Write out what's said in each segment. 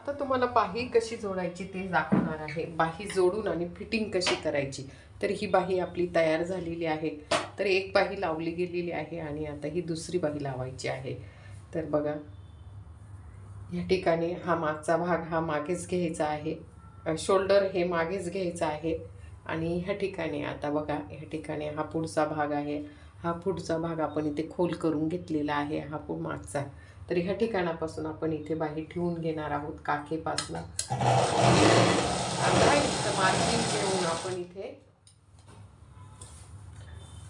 आता तुम्हाला बाही कशी जोडायची ते दाखवणार आहे. बाही जोडून आणि फिटिंग कशी करायची. तर ही बाही आपली तयार झालेली आहे. तर एक बाही लावली गेलेली आहे आणि आता ही दुसरी बाही लावायची आहे. तर बघा, या ठिकाणी हा मागचा भाग हा मागेच घ्यायचा आहे. शोल्डर हे मागेच घ्यायचं आहे. आणि ह्या ठिकाणी आता बघा, ह्या ठिकाणी हा पुढचा भाग आहे. हा पुढचा भाग आपण इथे खोल करून घेतलेला आहे. हा मागचा. तर ह्या ठिकाणापासून आपण इथे बाही ठेवून घेणार आहोत. काखेपासून 15 इंच मार्जिन घेऊन आपण इथे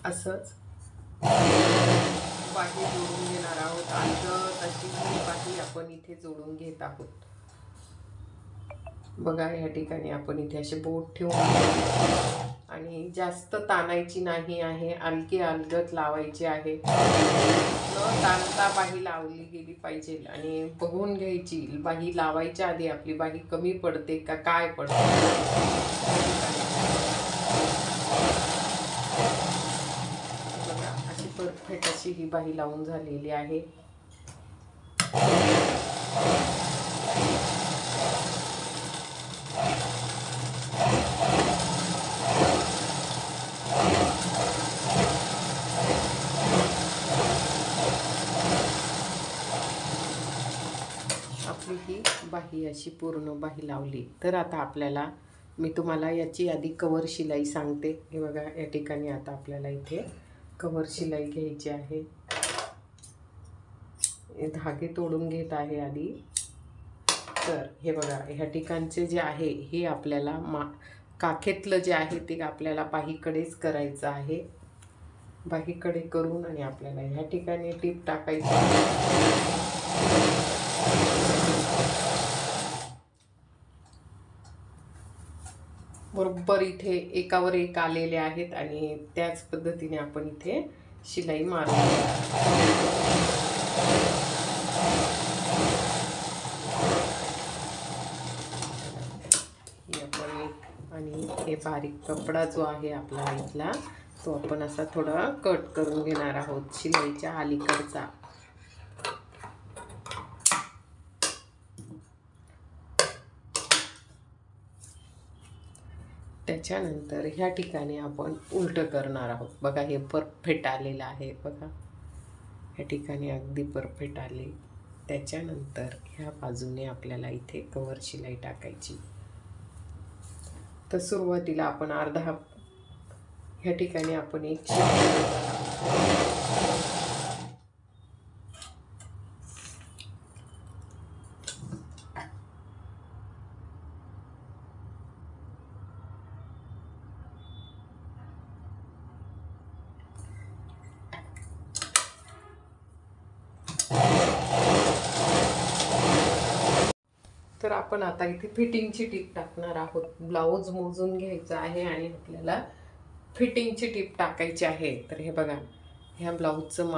असंच बाही जोडून घेणार आहोत. आणि तशी बाही आपण इथे जोडून घेत आहोत. बघा, या ठिकाणी आपण इथे असे बोट ठेवून आणि जास्त ताणायची नाही आहे. अलगी अलगद लावायची आहे. न ताणता बाही लावली गेली पाहिजे. आणि बघून घ्यायची बाही लावायच्या आधी आपली बाही कमी पडते का काय पडते. बघा, अशी परफेक्ट अशी ही बाही लावून झालेली आहे. आपली ही बाही अशी पूर्ण बाही लावली. तर आता आपल्याला मी तुम्हाला याची आधी कवर शिलाई सांगते. हे बघा, या ठिकाणी आता आपल्याला इथे कवर शिलाई घ्यायची आहे. धागे तोडून घेत आहे आधी. तर हे बघा, ह्या ठिकाणचे जे आहे हे आपल्याला काखेतलं जे आहे ते आपल्याला बाहीकडेच करायचं आहे. बाहीकडे करून आणि आपल्याला ह्या ठिकाणी टीप टाकायची. बरोबर इथे एकावर एक आलेले आहेत आणि त्याच पद्धतीने आपण इथे शिलाई मारू. आणि हे बारीक कपडा जो आहे आपला इथला तो आपण असा थोडा कट करून घेणार आहोत शिलाईच्या अलीकडचा. त्याच्यानंतर ह्या ठिकाणी आपण उलटं करणार आहोत. बघा, हे परफेक्ट आलेलं आहे. बघा, ह्या ठिकाणी अगदी परफेक्ट आले. त्याच्यानंतर ह्या बाजूने आपल्याला इथे कवर शिलाई टाकायची. तर सुरुवातीला आपण अर्धा ह्या ठिकाणी आपण एक तर आपण आता इथे फिटिंगची टीप टाकणार आहोत. ब्लाऊज मोजून घ्यायचा आहे आणि आपल्याला फिटिंगची टीप टाकायची आहे. तर हे बघा, ह्या ब्लाऊजचं